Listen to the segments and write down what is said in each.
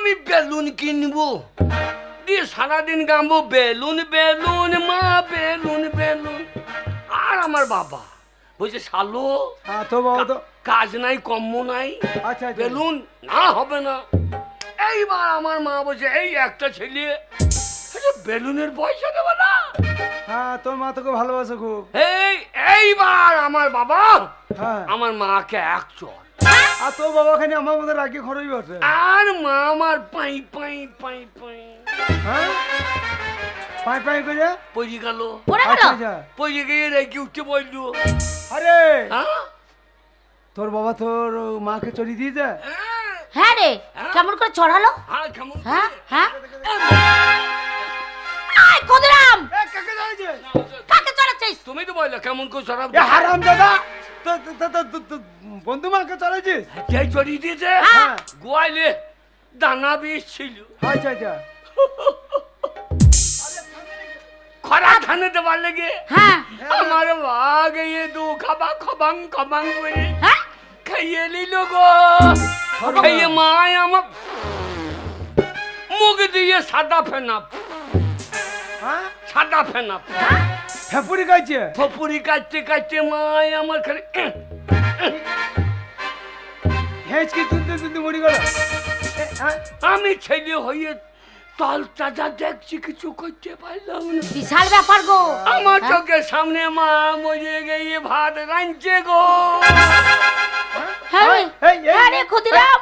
আমি বেলুন কিনবো, দিয়ে সারাদিন গামবো বেলুন বেলুন মা বেলুন বেলুন। আর আমার বাবা বলছে শালো কাজ নাই কম্ম নাই, বেলুন না হবে না। এইবার আমার মা বলছে এই একটা ছেলে বেলুনের পয়সা দেবে না। হ্যাঁ তোর মা তোকে ভালোবাসে খুব। এইবার আমার বাবা আমার মাকে এক চর, আর তোর বাবা খানি আমার মধ্যে রাগি খরচ বসে, আর মা আমার পাই পাই পাই পাই পাই পাই করে পড়ে গেল। পড়ে গিয়ে রেখে উঠতে বললো আরে তোর বাবা তোর মাকে চড়িয়ে দিয়েছে। হ্যাঁ রে কেমন করে চড়ালো? হ্যাঁ হ্যাঁ ক্ষুদিরাম কাকে চড়াচ্ছিস? তুমি তো বললে কেমন করে চড়াবো। হারাম দাদা বন্ধু মাকে চড়াইছিস? কে চড়িয়ে দিয়েছে? গোয়ালে দানা বীজ ছিল। আচ্ছা আচ্ছা খরা ধানে দেওয়ার লেগে আমার বাঘ গিয়ে দু খাবা খবাং খবাং করে খাইয়ে নিল গো। খাইয়ে মায় আমার মুখ দিয়ে সাদা ফেনা সাদা ফেনা ফেপুরি কাটছে। ফপুরি কাটতে কাটতে মায় আমার খালি হেঁচকি তুলতে তুলতে মরি গেল। আমি ছেলে হয়ে তল তাজা দেখছি কিছু করতে পারলাম না। বিশাল ব্যাপার গো। আমার চোখের সামনে মা মরে গিয়ে ভাত রাঁধছে গো। ক্ষুদিরাম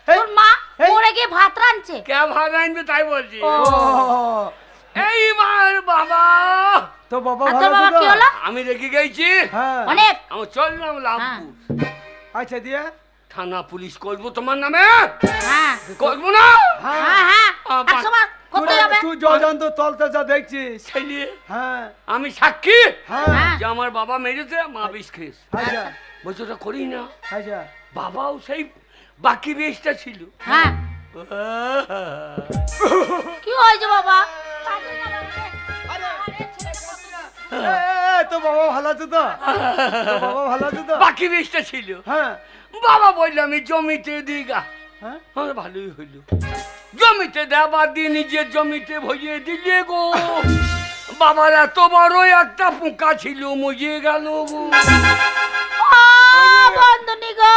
তোর মা মরে গিয়ে ভাত রাঁধছে? কে ভাত রাঁধবে তাই বলছি। এইবার বাবা তো বাবা কি হলো? আমি রেখে গেছি অনেক, আমি চললাম লাভপুর। আচ্ছা দিয়ে থানা পুলিশ করবো তোমার নামে? করবো না? তুই জান তো তলতে যা দেখছিস আমি সাক্ষী যে আমার বাবা মেরেছে, মা বিষ খেয়েছে। বলছে ওটা করি না। বাবাও সেই বাকি বিষটা ছিল। কি হয়েছে বাবা? তো বাবা ভালো আছে তো? বাবা ভালো আছে তো? বাকি বিষটা ছিল। বাবা বললো আমি জমিতে দিগা। ভালোই হইল, জমিতে দেবার দিয়ে নিজের জমিতে ভরিয়ে দিলে গো। বাবার এত বড় একটা পোকা ছিল, মজে গেল গো। বন্ধনী গো,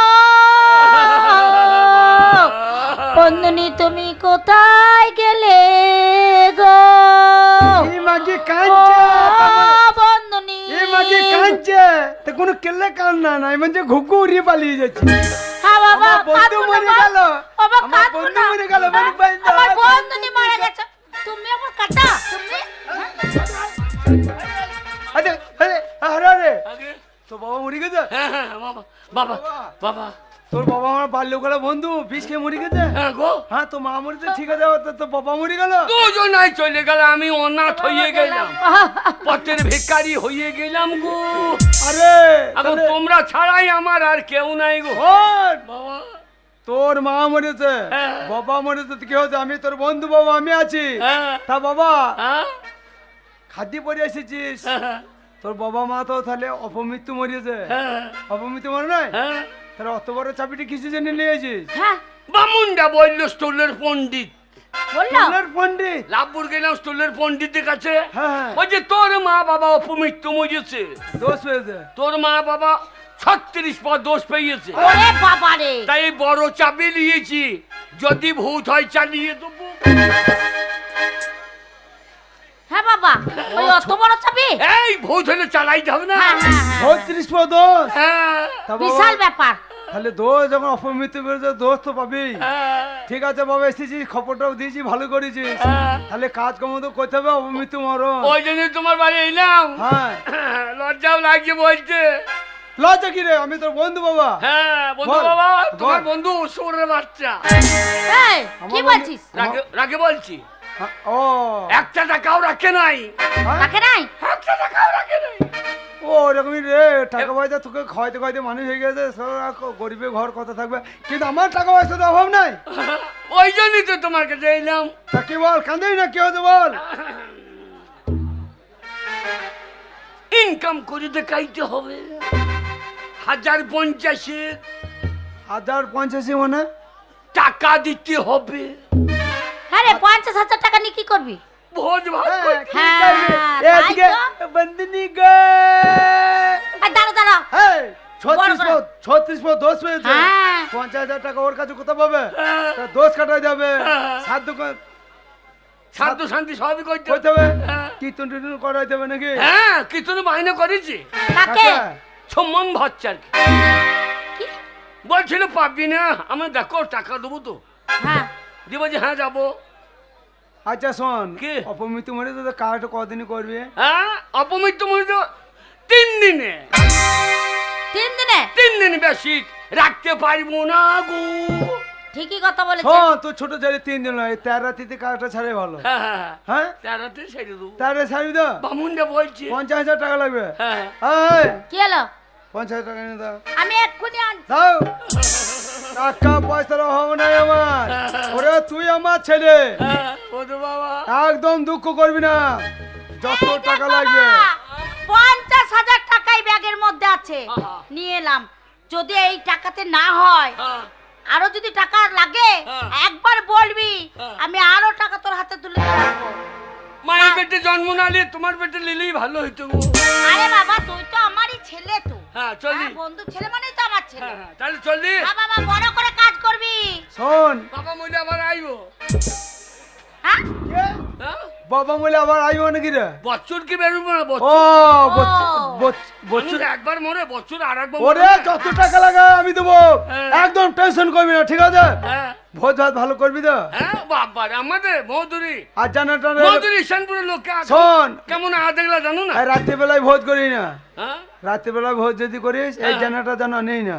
বন্ধনী তুমি কোথায় গেলে গো? বন্ধনী কাঁদছে তো কোনো কেলে কান্না নাই, মানে ঘুঘু উড়িয়ে পালিয়ে যাচ্ছে। বন্ধু মরে গেল, আমার বন্ধু মরে গেল। আমার বন্ধনী মারা গেছে, তুমি আমার কাটা তুমি। আরে আরে আরে তো বাবা মরে গেছে? বাবা বাবা বাবা তোর বাবা আমার বাল্যকালে বন্ধু বিষ খেয়ে মরে গেছে। হ্যাঁ তো মা মরেছে ঠিক আছে, তো বাবা মরে গেল। দুজনাই চলে গেল, আমি অনাথ হয়ে গেলাম, পথের ভিখারি হয়ে গেলাম গো। আরে এখন তোমরা ছাড়াই আমার আর কেউ নাই গো। বাবা তোর মা মরেছে, বাবা মরেছে, কি হয়েছে? আমি তোর বন্ধু বাবা, আমি আছি। তা বাবা খাদ্য পরে এসেছিস, তোর বাবা মা তো তাহলে অপমৃত্যু মরিয়েছে। অপমৃত্যু মরে নাই? তাহলে অত বড় চাবিটি কিছু জন্য নিয়েছিস? বামুনটা বললো স্টোলের পণ্ডিত। পণ্ডিত লাভপুর গেলাম স্টোলের পণ্ডিতের কাছে। বলছে তোর মা বাবা অপমৃত্যু মরেছে, দোষ পেয়েছে। তোর মা বাবা 36 পর দোষ পেয়েছে। তাই বড় চাবি নিয়েছি, যদি ভূত হয় চালিয়ে দেবো। হ্যাঁ বাবা, ওই অত বড় চাবি? এই ভূত হলে চালাইতে হবে না। 36 পর দোষ, বিশাল ব্যাপার। তাহলে দোষ যখন অপমৃত্যু বেরোছে দোষ তো পাবেই। ঠিক আছে বাবা, এসেছিস, খবরটাও দিয়েছি, ভালো করেছিস। তাহলে কাজ কর্ম তো করতে হবে, অপমৃত্যু মরণ। ওই জন্য তোমার বাড়ি এলাম। লজ্জাও লাগছে বলছে। লজ্জা কি রে? আমি তোর বন্ধু বাবা। বন্ধু বাবা, তোমার বন্ধু সুরের বাচ্চা। কি বলছিস? রাগে বলছি। ও একটা টাকাও রাখে নাই। রাখে নাই? একটা টাকাও রাখে নাই। ও এরকমই রে, টাকা পয়সা তোকে খাওয়াইতে খাওয়াইতে মানুষ হয়ে গেছে, গরিবের ঘর কথা থাকবে, কিন্তু আমার টাকা পয়সা তো অভাব নাই। ওই জন্যই তো তোমার কাছে এলাম। তা কি বল, কান্দেই না, কি হয়েছে বল। ইনকাম করে দেখাইতে হবে 1050। 1050 মানে টাকা দিতে হবে। হ্যাঁ রে 50,000 টাকা নিয়ে কি করবি? ভোজ ভাত করতে। এদিকে বন্ধনী গে দাঁড়া 36 দোষ পেয়েছে। 50,000 টাকা ওর কাছে কোথা পাবে? দোষ কাটা যাবে, শান্ত শান্তি সবই করতে হবে। কীর্তন টীর্তন করাইতে হবে নাকি? হ্যাঁ কীর্তন মাইনে করেছি। সম্মান ভচ্চার বলছিল পাবি না, আমি দেখো টাকা দেবো তো। হ্যাঁ দিব যে হ্যাঁ যাবো। আচ্ছা শোন, অপমৃত্যু মরে তো কাজটা কদিনই করবি? হ্যাঁ অপমৃত্যু মরে তো 3 দিনে। 3 দিন বেশি রাখতে পারবো না গো। ঠিকই কথা বলেছিস। হ্যাঁ তো ছোট ছেলে 3 দিন নয়, 13 রাতিতে কাজটা ছাড়ে ভালো। হ্যাঁ 13 রাতে ছেড়ে দেবো। 13 ছাড়বি তো? বামুনটা বলছি 50,000 টাকা লাগবে। হ্যাঁ কি হলো? 50,000 টাকা নিয়ে দাও। আমি এক্ষুনি দাও। টাকা পয়সার অভাব নাই আমার। ওরে তুই আমার ছেলে, একদম দুঃখ করবি না, যত টাকা লাগবে। 50,000 টাকাই ব্যাগের মধ্যে আছে, নিয়ে এলাম। যদি এই টাকাতে না হয়, আরো যদি টাকা লাগে একবার বলবি, আমি আরো টাকা তোর হাতে তুলে দেবো। মায়ের পেটে জন্ম না নিয়ে তোমার পেটে নিলেই ভালো হইতো। আরে বাবা তুই তো আমারই ছেলে তো। হ্যাঁ চলি, বন্ধু ছেলে মানেই তো আমার ছেলে। তাহলে চলি। বাবা বড় করে কাজ করবি। শোন বাবা মইলে আবার আইবো। হ্যাঁ বাবা মইলে আবার আইবো নাকি রে? বছর কি বেরোবো না? ও বছর একবার মরে, বছর আরেকবার। ওরে যত টাকা লাগে আমি দেবো, একদম টেনশন করবি না, ঠিক আছে? ভোজ ভাত ভালো করবি তো? হ্যাঁ বাবা আমাদের মধুরি আর জানা টানা মধুরি শানপুরের লোক শোন কেমন দেখলা জানো না? রাত্রি বেলায় ভোজ করি না। রাত্রি বেলায় ভোজ যদি করিস এই জানাটা জানা নেই না,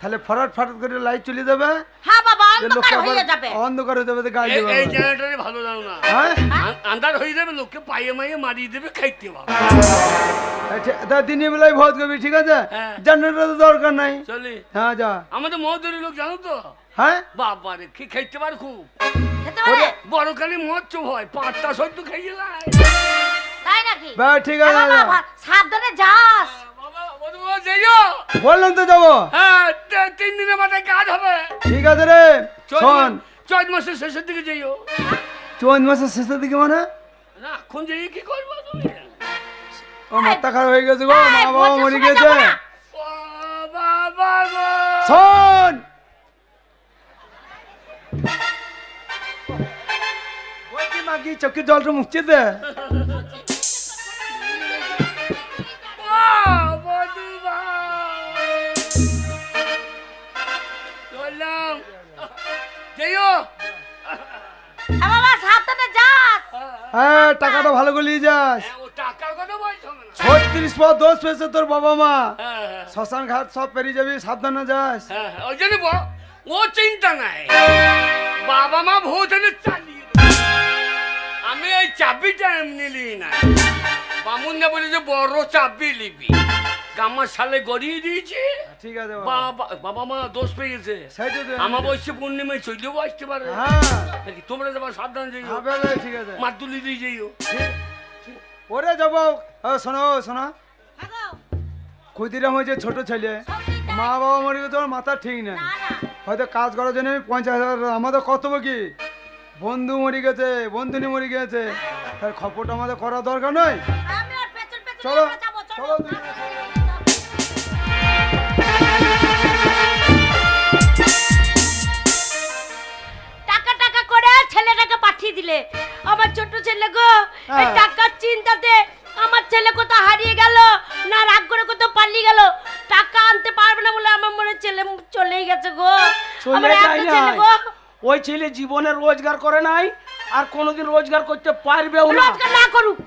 তাহলে ফরাট ফাটাট করে লাইট চলে যাবে। হ্যাঁ বাবা অন্ধকার হয়ে যাবে। অন্ধকার হয়ে যাবে, গাড়ি যাবে। এই জেনারেটরে ভালো জানো না? আন্ধার হয়ে যাবে, লোককে পায়ে মাইয়ে মারিয়ে দেবে, খাইতে বাবা। আচ্ছা দিনের বেলায় ভোজ করবি, ঠিক আছে? জেনারেটর তো দরকার নাই। চলি। হ্যাঁ যা। আমাদের মধুরি লোক জানো তো? হ্যাঁ বাবা রে কি খাইতে পারে খুব। খেতে পারে? বড় কালি মদ চো হয়, 5টা সদ্য খাইয়ে যায়। তাই নাকি? বা ঠিক আছে, সাবধানে যাস। বললাম তো যাবো। হ্যাঁ 3 দিনের মাথায় কাজ হবে। ঠিক আছে রে। শোন চৈত মাসের শেষের দিকে যাইও। চৈত মাসের শেষের দিকে মানে? না এখন যাই কি করবো তুমি? ও মাথা খারাপ হয়ে গেছে গো, মা বাবা মরে গেছে। বাবা গো শোন ওই কি মাগি চোখের জলটা মুছছে দে। হ্যাঁ টাকাটা ভালো করে নিয়ে যাস। 36 পর দোষ পেয়েছে তোর বাবা মা, শ্মশান ঘাট সব পেরিয়ে যাবি, সাবধানে যাস। ওই জন্য ও চিন্তা নাই, বাবা মা ভূত এনে চালিয়ে। আমি এই চাবিটা এমনি নিই না, বামুন না বলে যে বড় চাবি লিবি, আমার সালে গড়িয়ে দিয়েছে। ঠিক আছে বাবা মা দোষ পেয়েছে, আমার বয়সে পূর্ণিমায় চলেও আসতে পারে। তোমরা যাবার সাবধান যাইও। ঠিক আছে মার তুলি দিয়ে যাইও। ওরে যাবো। শোনো শোনো, ক্ষুদিরাম হয়েছে ছোট ছেলে, মা বাবা মরে গেছে, তোর মাথা ঠিক না। হয়তো কাজ করার জন্য 50,000, আমাদের কর্তব্য কি? বন্ধু মরে গেছে, বন্ধুনি মরে গেছে, তার খবরটা আমাদের করা দরকার নয়। চলো চলো। টাকা টাকা করে ছেলেটাকে পাঠিয়ে দিলে। আমার ছোট ছেলে গো, এই টাকার চিন্তাতে আমার ছেলে কোথাও হারিয়ে গেল, না রাগ করে কোথাও পালিয়ে গেল। টাকা আনতে পারবে না বলে আমার মনে ছেলে চলেই গেছে গো। আমার একটা ছেলে গো, ওই ছেলে জীবনে রোজগার করে নাই, আর কোনোদিন রোজগার করতে পারবেও না। রোজগার না করুক,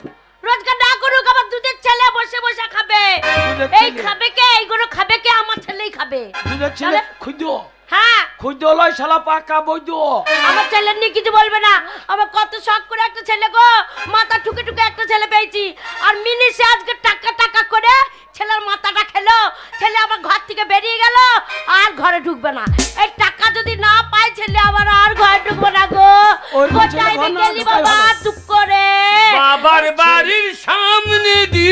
রোজগার না করুক, আমার দুধের ছেলে বসে বসে খাবে। এই খাবে কে? এইগুলো খাবে কে? আমার ছেলেই খাবে। দুধের ছেলে খুদ? হ্যাঁ খুদ লয় শালা পাকা বৈধ। আমার ছেলে নিয়ে কিছু বলবে না। আমার কত শখ করে একটা ছেলে গো, মাথা ঠুকে ঠুকে একটা ছেলে পেয়েছি, আর মিনিশে আজকে টাকা টাকা করে ছেলের মাথাটা খেলো। ছেলে আমার ঘর থেকে বেরিয়ে গেল, আর ঘরে ঢুকবে না। এই টাকা যদি না পাই ছেলে আবার আর ঘরে ঢুকবে না গো। কোথায় গেলি বাবা চুপ করে? বাবার বাড়ির সামনে দি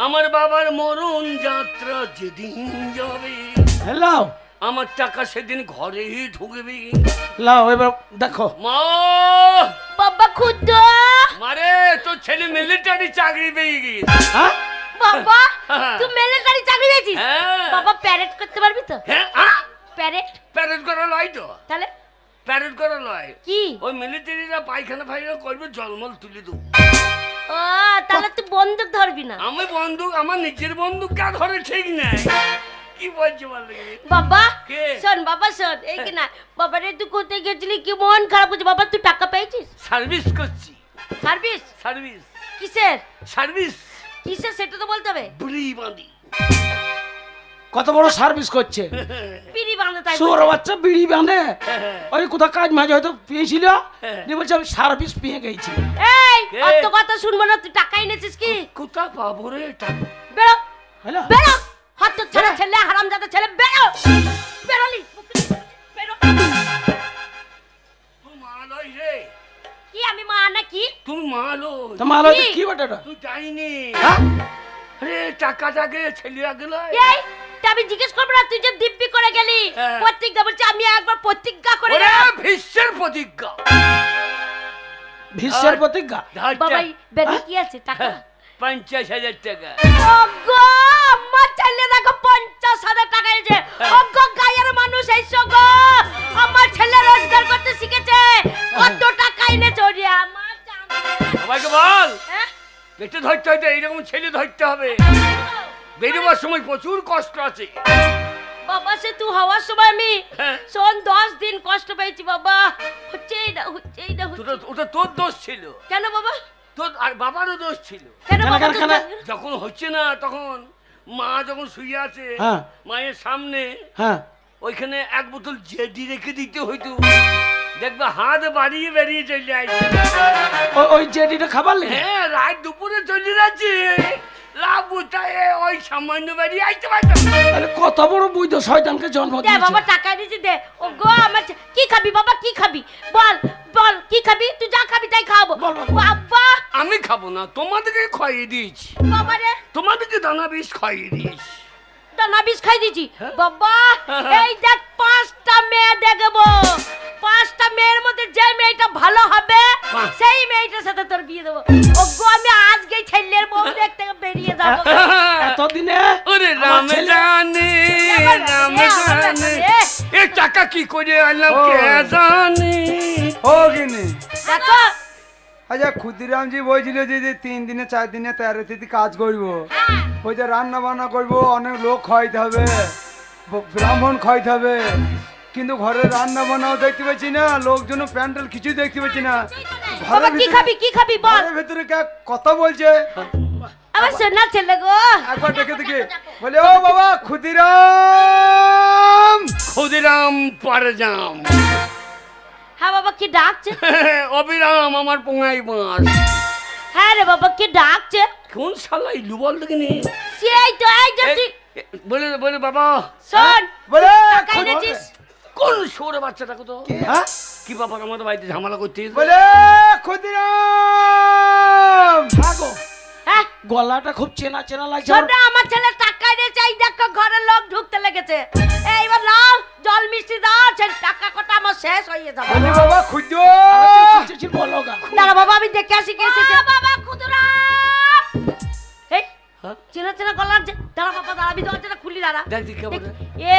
আমার বাবার মরণ যাত্রা যেদিন যাবে। হ্যালো আমার টাকা সেদিন ঘরেই ঢুকবি। লাও এবার দেখো। মা বাবা খুদ মারে তোর ছেলে মিলিটারি চাকরি পেয়ে গিয়েছে। হ্যাঁ বাবা তুই মিলিটারি চাকরি পেয়েছিস? হ্যাঁ। বাবা প্যারেড করতে পারবি তো? হ্যাঁ প্যারেড প্যারেড করা লয় তো, তাহলে প্যারেড করা লয় কি? ওই মিলিটারিরা পায়খানা ফাইখানা করবে, জলমল তুলে দেবো। ও তাহলে তুই বন্দুক ধরবি না? আমি বন্দুক, আমার নিজের বন্দুক কা ধরে ঠিক নাই। কি বলছো বল বাবা? কে? শোন বাবা শোন, এই কি না বাবা রে, তুই কোথায় গেছিলি? কি মন খারাপ হচ্ছে বাবা? তুই টাকা পেয়েছিস? সার্ভিস করছি। সার্ভিস? সার্ভিস কিসের সার্ভিস? কিসের সেটা তো বলতে হবে। বুড়ি বাঁধি। কত বড় সার্ভিস করছে। বিড়ি বাঁধে তাই সুর বলছে। বাচ্চা বিড়ি বাঁধে। ওই কোথাও কাজ মাঝে হয়তো পেয়েছিল, দিয়ে বলছে আমি সার্ভিস পেয়ে গেছি। এই কে? অত কথা শুনবো না, তুই টাকা এনেছিস কি? কোথা পাবো রে টাকা? বেরো হ্যালো বেরো, হাত ছেলে ছেলে হারামজাদা ছেলে, বেরো বেরোলি বেরো। তুই মা লই রে, কি আমি মা না কি? তুই মা লই। তোমার হয়তো কি বটেটা? তুই যাইনি। হ্যাঁ আরে টাকাটাকে ছেলিয়া গেল। এই তা আমি জিজ্ঞেস করবো না? তুই যে দিব্যি করে গেলি হ্যাঁ। প্রতিজ্ঞা, বলছি আমি একবার প্রতিজ্ঞা করে ওরে গেলাম। ভীষ্মের প্রতিজ্ঞা। ভীষ্মের প্রতিজ্ঞা। বাবাই বেবি কি আছে টাকা? 50,000 টাকা। ওগো আমার ছেলে দেখো 50,000 টাকা এনেছে। ওগো গায়ের মানুষ এইসো গো, আমার ছেলে রোজগার করতে শিখেছে। কত টাকা এনেছে ওরে আমার জানে। সবাইকে বল হ্যাঁ পেটে ধরতে হইতে এইরকম ছেলে ধরতে হবে। বেরোবার সময় প্রচুর কষ্ট আছে। বাবা সে তুই হওয়ার সময় আমি হ্যাঁ। শোন 10 দিন কষ্ট পেয়েছি বাবা। হচ্ছেই না হচ্ছেই না হচ্ছে। ওটা তোর দোষ ছিল, কেন বাবা? তোর আর বাবারও দোষ ছিল। কেন বাবা? কেন, কেন? যখন হচ্ছে না তখন মা যখন শুয়ে আছে হ্যাঁ। মায়ের সামনে হ্যাঁ ওইখানে এক বোতল জেডি রেখে দিতে হইতো। দেখবে হাত বাড়িয়ে বেরিয়ে চলে আসছে। ওই জেডিটা খাবার লেগে। হ্যাঁ রাত দুপুরে চলে যাচ্ছে, লাভ উঠায় ওই সামান্য বেরিয়ে আসতে পারতো। তাহলে কত বড় বৈধ শয়তানকে জন্ম দে দিয়েছে। বাবা টাকা দিয়েছি দে। ও গো আমার কি খাবি বাবা? কি খাবি বল বল, কি খাবি? তুই যা খাবি তাই খাবো। বল, বল, বল। বাবা আমি খাবো না, তোমাদেরকে খাইয়ে দিয়েছি। বাবা রে তোমাদেরকে দানা বিষ খাইয়ে দিয়েছি। দানা বিষ খাই দিয়েছি বাবা। এই দেখ 5টা মেয়ে দেখবো, 5টা মেয়ের মধ্যে যে মেয়েটা ভালো হবে সেই মেয়েটার সাথে তোর বিয়ে দেবো। ও গো আমি আজকেই ছেলের বউ দেখতে বেরিয়ে যাবো। এতদিনে ওরে রাম জানে রাম জানে এই টাকা কি করে আনলাম কে জানে। ও গিনি দেখো আচ্ছা ক্ষুদিরামজি বলছিল যে 3 দিনে 4 দিনে 13 দিনে কাজ করবো, ওই যে রান্না বান্না করবো, অনেক লোক খাইতে হবে, ব্রাহ্মণ খাইতে হবে, কিন্তু ঘরে রান্না বান্নাও দেখতে পাচ্ছি না, লোকজন প্যান্ডেল কিছু দেখতে পাচ্ছি না। বাবা কি খাবি কি খাবি বল। ঘরের ভিতরে কে কথা বলছে? আমার সোনা ছেলে গো, একবার দেখে দেখে বলে ও বাবা ক্ষুদিরাম। ক্ষুদিরাম পারজাম। হ্যাঁ বাবা কি ডাকছে? অবিরাম আমার পোঙাই মাছ। হ্যাঁ রে বাবা কি ডাকছে? কোন শালা ইলু বল দেখিনি। সেই তো এই যে তুই বলে বলে বাবা শোন বলে টাকা এনেছিস? কোন সরে বাচ্চাটা কত হ্যাঁ কি বাবার আমাদের বাড়িতে ঝামেলা করতে বলে ক্ষুদিরাম। থাকো হ্যাঁ গলাটা খুব চেনা চেনা লাগছে। শোন না, আমার ছেলে টাকা এনেছে, এই দেখো ঘরের লোক ঢুকতে লেগেছে। এইবার নাও জল মিষ্টি দাও, ছেলে টাকা কটা আমার শেষ হয়ে যাবে। বলি বাবা ক্ষুদ্র বলো গা। দাঁড়া বাবা আমি দেখে আসি কে এসেছে। বাবা ক্ষুদিরাম এই হ্যাঁ? চেনা চেনা গলা লাগছে। দাঁড়া বাবা দাঁড়া, আমি দরজাটা খুলি দাঁড়া। দেখ দেখি কেমন রে। এ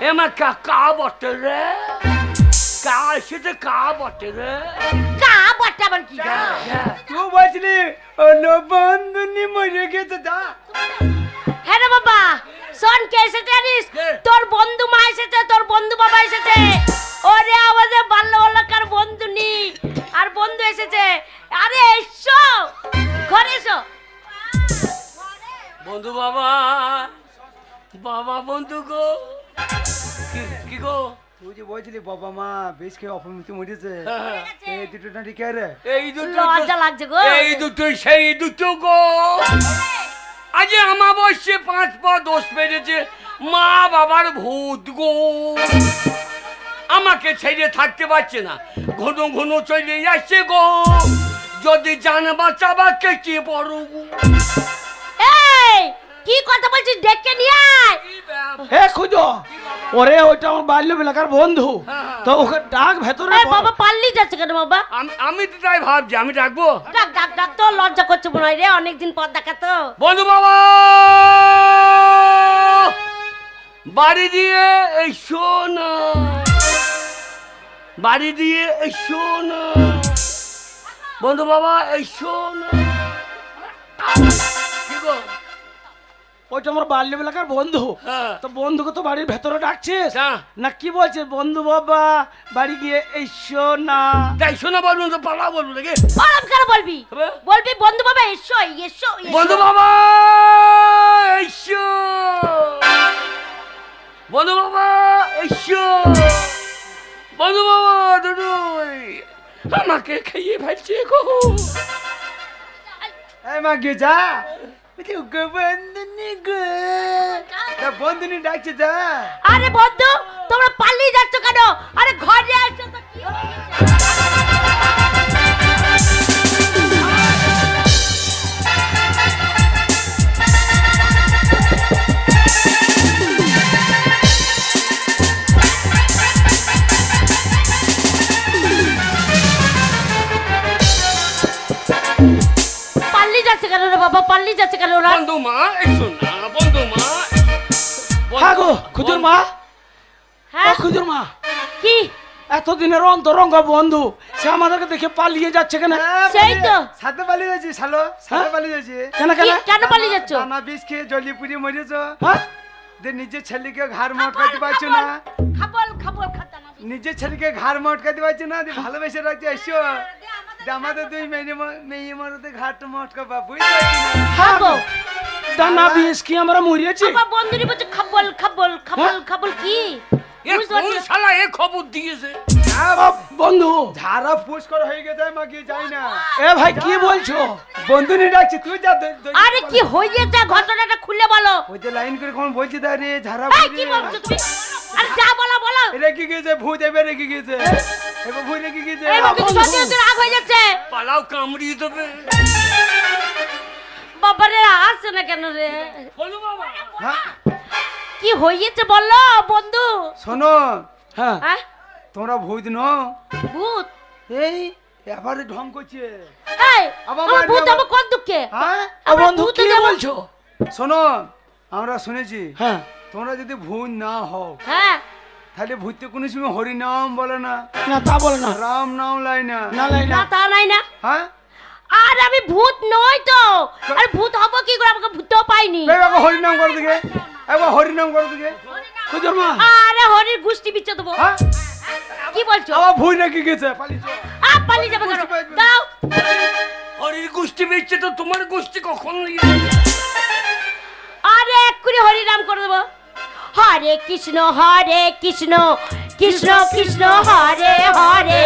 এমা কা বটে রে, কা সেটা কা বটে রে। কা বটে আবার কি? তুই বলছিলি অন্য বন্ধুনি মরে গেছে যা। হ্যাঁ রে বাবা শোন কে এসেছে জানিস? তোর বন্ধু মা এসেছে, তোর বন্ধু বাবা এসেছে। ওরে আমাদের বাল্যকার বন্ধু নি আর বন্ধু এসেছে। আরে এসো ঘরে এসো। বন্ধু বাবা বাবা বন্ধু গো কি গো তুই যে বলছিলি বাবা মা বেশ খেয়ে অপমৃত্যু মরেছে, এই দুটো নাটি কে রে? এই দুটো লজ্জা লাগছে গো। এই দুটো সেই দুটো গো। আজ আমাবস্যে 5 পা দোষ পেরেছে, মা বাবার ভূত গো আমাকে ছেড়ে থাকতে পারছে না, ঘন ঘন চলে আসছে গো, যদি জান বাঁচাবাকে কি বড় গো। এই কি কথা বলছিস, ডেকে নিয়ে আয়। হে খুঁজো, ওরে ওইটা আমার বাল্য বেলাকার বন্ধু, তো ওকে ডাক ভেতরে। এই বাবা পাল্লি যাচ্ছে কেন বাবা? আমি তো তাই ভাবছি, আমি ডাকবো। ডাক ডাক ডাক, তো লজ্জা করছে মনে হয় রে, অনেকদিন পর দেখা তো। বন্ধু বাবা বাড়ি দিয়ে এসো না, বাড়ি দিয়ে এসো না, বন্ধু বাবা এসো না। কি গো? ওইটা আমার বাল্য বেলাকার বন্ধু, তো বন্ধুকে তো বাড়ির ভেতরে ডাকছিস না কি বলছে? বন্ধু বাবা বাড়ি গিয়ে এসো না, তাই শোনা বলবো তো পালা বলবো নাকি? আরাম করে বলবি, বলবি বন্ধু বাবা এসো এসো। বন্ধু বাবা এসো, বন্ধু বাবা এসো, বন্ধু বাবা দুটো আমাকে খাইয়ে ফেলছে গো। এই মা গে যা, বন্ধুনি গো, বন্ধুনি ডাকছে যা। আরে বন্ধু তোমরা পালিয়ে যাচ্ছ কেন? আরে ঘরে আসো তো। কি পালিয়ে যাচ্ছে কেন রে বাবা, পালিয়ে যাচ্ছে কেন ওরা? বন্ধু মা এসো না, বন্ধু মা। হ্যাঁ গো খুজুর মা, হ্যাঁ খুজুর মা, কি এতদিনের অন্তরঙ্গ বন্ধু সে আমাদেরকে দেখে পালিয়ে যাচ্ছে কেন? সেই তো সাথে পালিয়ে যাচ্ছি, শালো সাথে পালিয়ে যাচ্ছি। কেন কেন কেন পালিয়ে যাচ্ছ? দানা বিষ খেয়ে জলি পুড়িয়ে মরেছ, হ্যাঁ নিজের ছেলেকে ঘাড় মটকাতে পারছো না, খাবল খাবল খাতা না। নিজের ছেলেকে ঘাড় মটকাতে পারছো না, ভালোবেসে রাখছে এসো, আমাদের দুই মেয়ে মরতে ঘাট মটকাবা, বুঝতে পারছি না। খাবো দানা বিষ কি আমরা মরিয়েছি? আমার বন্ধুরি বলছে খাবল খাবল খাবল খাবল কি? কোন শালা এ খবর দিয়েছে? বন্ধু ঝাড়া ফুস করে হয়ে গেছে, মাকে যাই না। এ ভাই কি বলছো? বন্ধুনি ডাকছি, তুই যা। আরে কি হয়েছে ঘটনাটা খুলে বলো। ওই যে লাইন করে কোন বলছি তা রে ঝাড়া এই কি বলছো তুমি? আরে যা বলো বলো। রেখে গেছে, ভূত এবার রেখে গেছে, এবার ভূত রেখে গেছে। এই বাবা সত্যি সত্যি রাগ হয়ে যাচ্ছে। পালাও কামড়িয়ে দেবে। বাবারে আসছে না কেন রে? বন্ধু বাবা হ্যাঁ কি হয়েছে বলো বন্ধু। শোনো, হ্যাঁ হ্যাঁ তোমরা ভূত নো? ভূত? এই এবারে ঢং করছে। এই আবার আমার ভূত আমার কোন দুঃখে? হ্যাঁ বন্ধু কি বলছো? শোনো, আমরা শুনেছি হ্যাঁ তোমরা যদি ভূত না হও হ্যাঁ তাহলে ভূত কোনো সময় হরি নাম বলে না, না তা বলে না, রাম নাম লাই না। না লাই না না। তা নাই না। হ্যাঁ আর আমি ভূত নই তো। আরে ভূত হব কি করে, আমাকে ভূতও পাইনি। একবার হরি নাম করে দিকে, একবার হরি নাম করে দিকে। খুজুর মা আরে হরির গুষ্টি বিচ্ছে দেবো। হ্যাঁ কি বলছো? আবার ভূত রেখে গেছে, পালিয়েছো। পালিয়ে যাবে কেন? দাও। হরির গোষ্ঠী বেচছে তো তোমার গোষ্ঠী কখন? আরে এক্ষুনি হরি নাম করে দেবো। হরে কৃষ্ণ কৃষ্ণ কৃষ্ণ হরে হরে।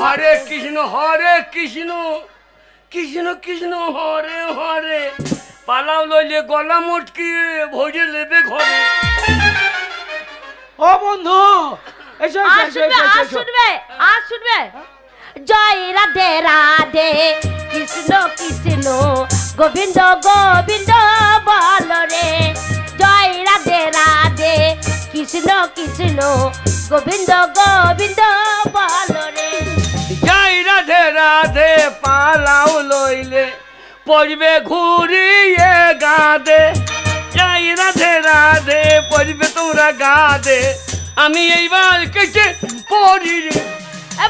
হরে কৃষ্ণ কৃষ্ণ কৃষ্ণ হরে হরে। পালাও লইলে গলা মটকি ভোজে লেবে ঘরে। ও বন্ধু এসো শুনবে জয় রাধে রাধে কৃষ্ণ কৃষ্ণ গোবিন্দ গোবিন্দ বল রে। জয় রাধে রাধে কৃষ্ণ কৃষ্ণ গোবিন্দ গোবিন্দ বল রে। জয় রাধে রাধে পালাও লইলে পড়বে ঘুরিয়ে গাদে। জয় রাধে রাধে পড়বে তোমরা গাদে। আমি এইবার কেটে পড়ি রে।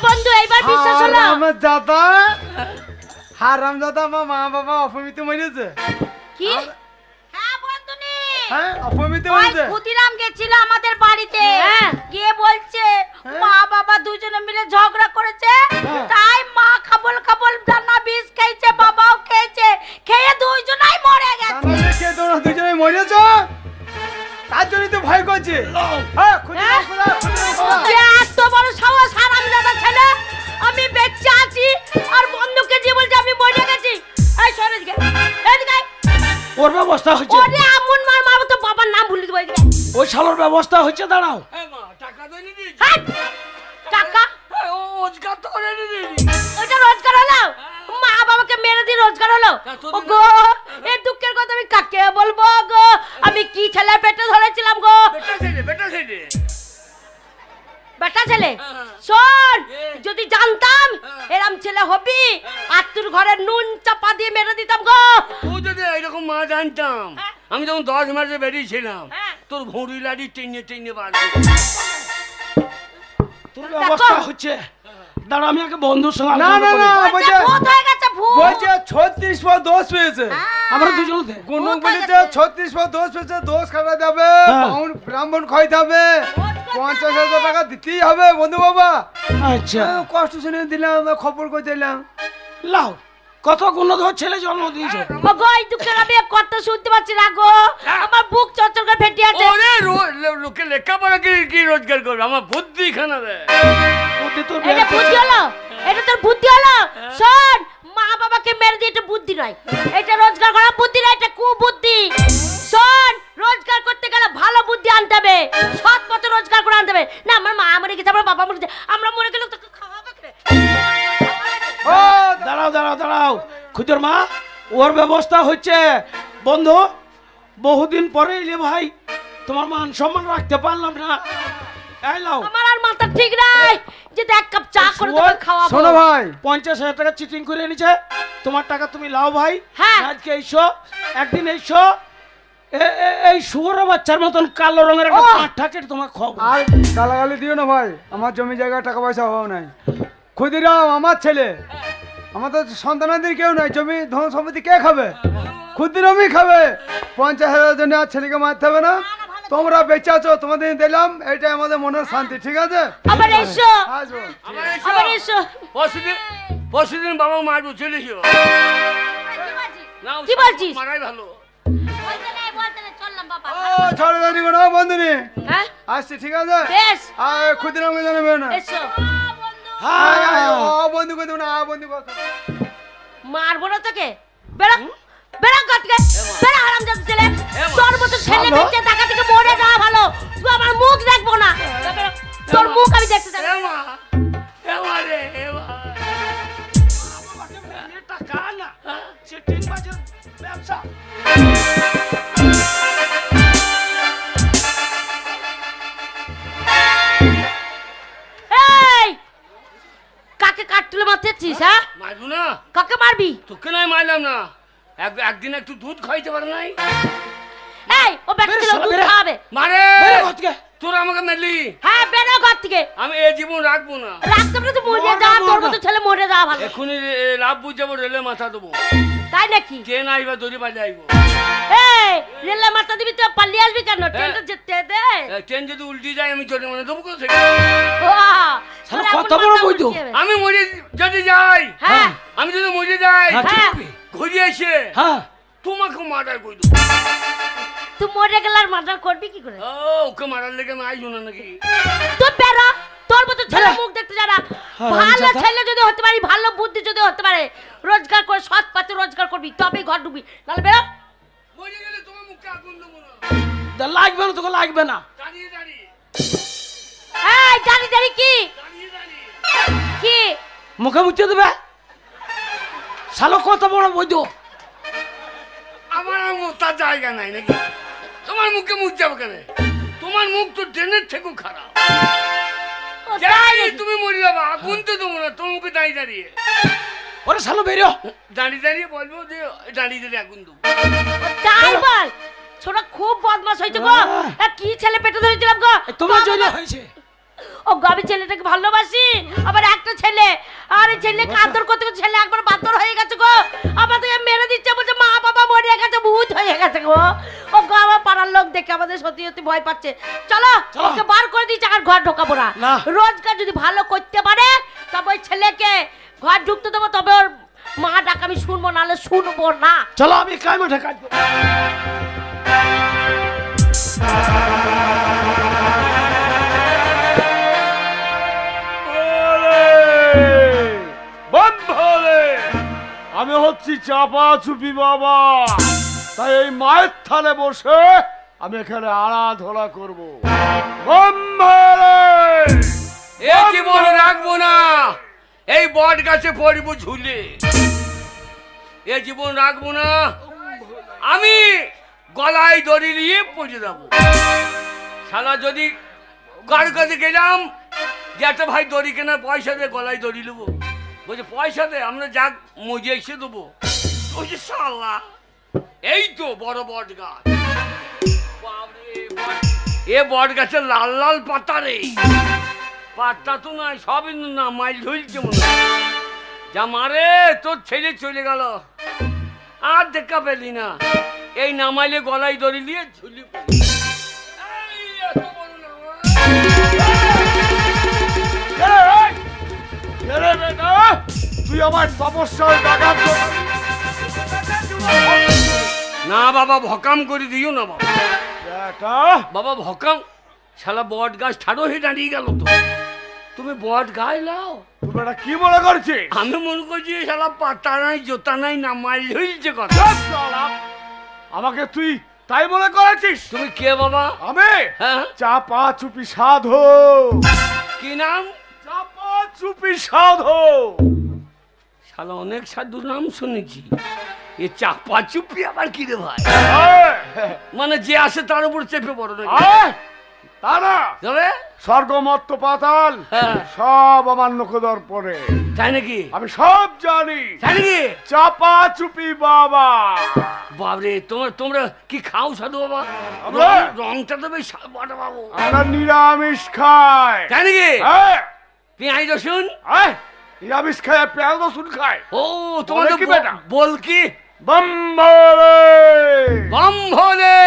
বন্ধু এইবার বিশ্বাস হলো? দাদা হারাম দাদা, আমার মা বাবা অপমিত মরেছে। কি? হ্যাঁ বন্ধুনি, হ্যাঁ অপমিত ওই মরেছে। ক্ষুদিরাম গেছিল আমাদের বাড়িতে, গিয়ে বলছে মা বাবা দুজনে মিলে ঝগড়া করেছে, তাই মা খাবল খাবল দানা বিষ খেয়েছে, বাবাও খেয়েছে, খেয়ে দুইজনাই মরে গেছে। দানা খেয়ে তোমরা দুজনে মরেছো, তার জন্যই তো ভয় করছে। হ্যাঁ ক্ষুদিরাম এত বড় সাহস হারাম দাদা ছেলে, আমি বেঁচে আছি আর বন্ধুকে যে বলছে আমি মরে গেছি। এই সরে এদিকে, এদিকে ওর ব্যবস্থা ব্যবস্থা হচ্ছে ওরে এমন মার মারবো তো বাবার নাম ভুলে দেবো ওই শালোর ব্যবস্থা হচ্ছে দাঁড়াও টাকা তো এনে দিয়েছি। টাকা রোজগার তো করে এনে দিয়েছি। ওটা রোজগার হলো মা বাবাকে মেরে দিয়ে রোজগার হলো ও গো এই দুঃখের কথা আমি কাকে বলবো গো আমি কি ছেলে পেটে ধরেছিলাম গো বেটা ছেলে বেটা ছেলে বেটা ছেলে শোন যদি জানতাম এরম ছেলে হবি আর তোর ঘরে নুন চাপা দিয়ে মেরে দিতাম গো তুই যদি এইরকম মা জানতাম আমি যখন 10 মাসে বেরিয়েছিলাম তোর ঘুড়ি লাড়ি টেনে টেনে বার তোর ব্যবস্থা হচ্ছে দাঁড়া আমি আগে বন্ধুর সঙ্গে না না না বলছে ভূত হয়ে গেছে ভূত বলছে 36 পর দোষ পেয়েছে আমরা দুজনে গুনু বলেছে 36 পর দোষ পেয়েছে দোষ কাটা যাবে বাউন ব্রাহ্মণ খাইতে হবে 50,000 টাকা দিতেই হবে বন্ধু বাবা আচ্ছা কষ্ট শুনে দিলাম খবর করে দিলাম লাও কত গুণধর ছেলে জন্ম দিয়েছো ও গো এই দুঃখের আমি কত শুনতে পাচ্ছি না গো আমার বুক চরচর করে ফেটে আছে ওরে লোকে লেখাপড়া কি রোজগার করবে আমার বুদ্ধি খানা রে বুদ্ধি তোর এটা বুদ্ধি হলো এটা তোর বুদ্ধি হলো শোন মা বাবাকে মেরে দিয়ে এটা বুদ্ধি নয় এটা রোজগার করা বুদ্ধি নয় এটা কুবুদ্ধি শোন রোজগার করতে গেলে ভালো বুদ্ধি আনতে হবে সৎ পথে রোজগার করে আনতে হবে না আমার মা মরে গেছে আমার বাবা মরে গেছে আমরা মরে গেলে তোকে খাওয়াবে কে ও দাঁড়াও দাঁড়াও দাঁড়াও খুচর মা ওর ব্যবস্থা হচ্ছে বন্ধু বহুদিন পরে এলে ভাই তোমার মান সম্মান রাখতে পারলাম না এই লাও আমার আর মাথা ঠিক নাই যে এক কাপ চা করে তোকে খাওয়াবো শোনো ভাই 50,000 টাকা চিটিং করে এনেছে তোমার টাকা তুমি লাও ভাই হ্যাঁ। আজকে এইসো একদিন এইসো এই শুয়োরের বাচ্চার মতন কালো রঙের একটা পাঁঠা কেটে তোমার খাবো আর গালাগালি দিও না ভাই আমার জমি জায়গা টাকা পয়সা অভাব নাই ক্ষুদিরাম আমার ছেলে আমাদের সন্তানাদের কেউ নাই জমি ধন সম্পত্তি কে খাবে ক্ষুদিরামই খাবে 50,000 জন্য আর ছেলেকে মারতে হবে না তোমরা বেঁচে আছো তোমাদের দিলাম এটাই আমাদের মনের শান্তি ঠিক আছে আবার এসো আসবো আবার এসো পরশুদিন বাবা মারবো চলে যাও কি বলছিস মারাই ভালো বলতে নেই চললাম বাবা ও ছড়ে জানি না বন্ধুনি হ্যাঁ আসছি ঠিক আছে বেশ আর ক্ষুদিরামকে জানাবে না এসো বন্ধু করে দেবো না বন্ধু কথা মারবো না তোকে বেরো বেরো ঘর থেকে বেরো হারামজাদা ছেলে তোর মতো ছেলে বেঁচে টাকা থেকে মরে যাওয়া ভালো তুই আমার মুখ দেখবো না বেরো, তোর মুখ আমি দেখতে চাই এমা এমা রে এমা টাকা না চিটিং বাজার ব্যবসা এই কাকে কাট তুলে মারতেছিস হ্যাঁ মারবো না কাকে মারবি তোকে নাই মারলাম না একদিন একটু দুধ খাইতে পারে নাই এই ও ব্যাটা ছিল দুধ খাবে মারে বেরো ঘর থেকে তোর আমাকে মারলি হ্যাঁ বেরো ঘর থেকে আমি এই জীবন রাখবো না রাখতে পারে তো মরে যা তোর মতো ছেলে মরে যাওয়া ভালো এখনই লাভ বুঝাবো রেলে মাথা দেবো তাই নাকি ট্রেন আইবা দড়ি বাজে আইবো এই রেলে মাথা দিবি তো পালিয়ে আসবি কেন ট্রেনটা যেতে দে ট্রেন যদি উল্টি যায় আমি চলে মানে দেবো কোথায় বাহ, শালা তোর কত এমন বড় মাথা বৈদ্য। উল্টে যাবে। আমি মরে যদি যাই হ্যাঁ আমি যদি মরে যাই হ্যাঁ, ঠিক হ্যাঁ। হবে। ঘুরে এসে হ্যাঁ তোমাকে মারার কই তুই মরে গেলে আর মার্ডার করবি কি করে ও ওকে মারার লেগে আমি আইছো না নাকি তুই বেরো তোর মতো ছেলে মুখ দেখতে জানা হ্যাঁ, ভালো রামজাদা। ছেলে যদি হতে পারি ভালো বুদ্ধি যদি হতে পারে রোজগার করে সৎ পথে রোজগার করবি তবেই ঘর ঢুকবি তাহলে বেরো মরে গেলে তোমার মুখে আগুন দেবো না লাগবে না তোকে লাগবে না দাঁড়িয়ে দাঁড়িয়ে এই দাঁড়ি দাঁড়ি কি দাঁড়িয়ে দাঁড়িয়ে কি মুখে মুখে দেবে শালো কত বড় বৈদ্য আমার মুখ তার জায়গা নাই নাকি তোমার মুখে মুখ যাবো কেন তোমার মুখ তো ট্রেনের থেকেও খারাপ ও যাই তুমি মরে যাবা আগুন তো দেবো না তোমার মুখে দাঁড়িয়ে দাঁড়িয়ে ওরে শালো বেরিও দাঁড়িয়ে দাঁড়িয়ে বলবো যে দাঁড়িয়ে দাঁড়িয়ে আগুন দেবো তাই বল ছোটা খুব বদমাশ হয়েছে গো কি ছেলে পেটে ধরেছিলাম গো তোমার জন্য হয়েছে ও গাবি ছেলেটাকে ভালোবাসি আবার একটা ছেলে আর এই ছেলেকে আদর করতে করতে ছেলে একবার বাদর হয়ে গেছে গো আমাদেরকে মেরে দিচ্ছে বলছে মা বাবা মরে গেছে ভূত হয়ে গেছে গো ও গো আমার পাড়ার লোক দেখে আমাদের সত্যি সত্যি ভয় পাচ্ছে চলো ওকে বার করে দিচ্ছি আর ঘর ঢোকাবো না না। রোজগার যদি ভালো করতে পারে তবে ওই ছেলেকে ঘর ঢুকতে দেবো তবে ওর মা ডাক আমি শুনবো নাহলে শুনবো না চলো আমি কাজ মাঠে কাজ করবো। বন্ধ হলে আমি হচ্ছি চাপা চুপি বাবা তাই এই মায়ের থালে বসে আমি এখানে আরাধনা করবো। এই জীবন রাখবো না, এই বট গাছে পড়ব ঝুলে। এই জীবন রাখবো না, আমি গলায় দড়ি নিয়ে পড়ে যাবো। শালা যদি কার কাছে গেলাম যে একটা ভাই দড়ি কেনার পয়সা দে, গলায় দড়ি নেবো, বলছে পয়সা দে, আমরা যাক মজে এসে দেবো। বলছে শালা এই তো বড় বট গাছ, এ বট গাছের লাল লাল পাতা রে, পাতা তো নয় সবই না মাইল ঝুলছে মনে হয়। যা মারে তোর ছেলে চলে গেল, আর দেখা পেলি না। এই নামাইলে গলায় দড়ি দিয়ে ঝুলি তুই আমার তপস্যার ডাকাত না বাবা, ভকাম করে দিও না বাবা। বাবা ভকাম, শালা বট গাছ ঠাড়ো হয়ে দাঁড়িয়ে গেল তো। তুমি বট গায়ে লাও, তুমি এটা কি মনে করছিস? আমি মনে করছি শালা পাতা নাই জোতা নাই নামাইল ঝুলছে কথা। আমাকে তুই তাই মনে করেছিস? তুমি কে বাবা? আমি হ্যাঁ চাপা চুপি সাধু। কি নাম? চাপা চুপি সাধু। শালা অনেক সাধুর নাম শুনেছি, এ চাপা চুপি আবার কি রে ভাই? মানে যে আসে তার উপর চেপে পড়ো নাকি? তারা তবে স্বর্গ মর্ত পাতাল সব আমার নখদর পড়ে। তাই নাকি? আমি সব জানি। তাই নাকি? চাপা চুপি বাবা। বাবরে, তোমরা কি খাও সাধু বাবা? রংটা তো বেশ বড় বাবু। আমরা নিরামিষ খাই। তাই নাকি? পেঁয়াজ রসুন নিরামিষ খায়, পেঁয়াজ রসুন খায়। ও তোমার কি বেটা বল কি? বম ভোলে বম ভোলে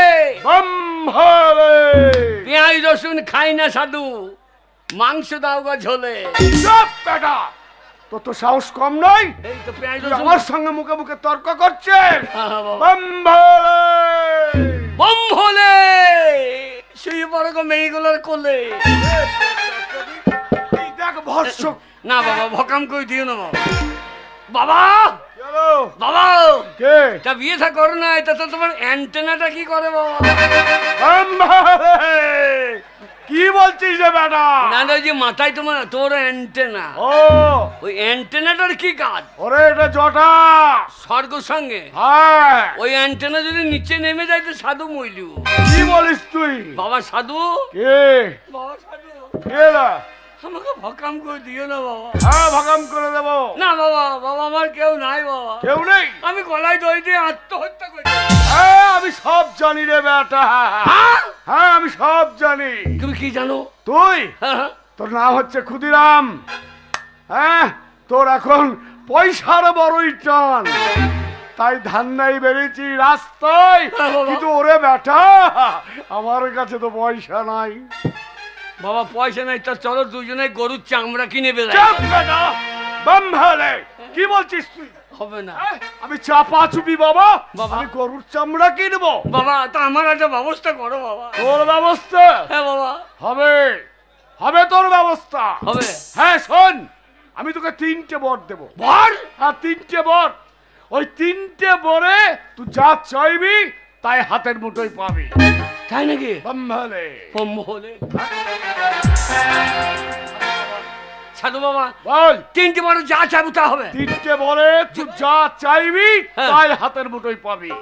বম ভোলে। পেঁয়াজ রসুন খাই না সাধু, মাংস দাও গা ঝোলে। চুপ বেটা, তোর তো সাহস কম নয়। এই তো পেঁয়াজ তুই রসুন আমার সঙ্গে মুখে মুখে তর্ক করছিস। বাবা। বম ভোলে বম ভোলে শুয়ে পড়ো গো মেয়েগুলোর কোলে। এই দেখ ভর্ষক। না বাবা, ভকাম করে দিও না বাবা। বাবা বাবা, কে তা বিয়ে থা করো না, এটা তো তোমার অ্যান্টেনাটা কি করে বাবা? কি বলছিস রে বেটা? না না, ওই যে মাথায় তোর অ্যান্টেনা, ও ওই অ্যান্টেনাটার কি কাজ? ওরে এটা জটা স্বর্গ সঙ্গে। হ্যাঁ, ওই অ্যান্টেনা যদি নিচে নেমে যায় তো সাধু মইলু। কি বলিস তুই? বাবা সাধু। কে বাবা সাধু, কে না? আমাকে ভকাম করে দিও না বাবা। হ্যাঁ, ভাগাম করে দেবো। না বাবা, বাবা আমার কেউ নাই বাবা। কেউ নেই? আমি গলায় দড়ি দিয়ে আত্মহত্যা করি। হ্যাঁ, আমি সব জানি রে বেটা। হ্যাঁ, আমি সব জানি। তুমি কি জানো? তুই, হ্যাঁ, তোর নাম হচ্ছে ক্ষুদিরাম। হ্যাঁ, তোর এখন পয়সার বড়ই টান, তাই ধান্নাই বেরিয়েছি রাস্তায়। কিন্তু ওরে বেটা, আমার কাছে তো পয়সা নাই। বাবা পয়সা নাই, তা চলো দুজনে গরুর চামড়া কিনে বেড়াই। চুপ বেটা, বম ভোলে। কি বলছিস তুই? হবে না। আমি চাপা চুপি বাবা, বাবা। আমি গরুর চামড়া কিনবো। বাবা তা আমার একটা ব্যবস্থা করো বাবা। তোর ব্যবস্থা হ্যাঁ বাবা, হবে, হবে তোর ব্যবস্থা হবে। হ্যাঁ শোন, আমি তোকে 3টে বর দেবো। বর? হ্যাঁ, 3টে বর। ওই 3টে বরে তুই যা চাইবি তাই হাতের মুঠোয় পাবি। তাই নাকি? বম ভোলে। বম ভোলে। সাধু বাবা বল। 3টে বড় যা চাইবো তা হবে। 3টে বরে তুই যা চাইবি তাই হাতের মুঠোয় পাবি।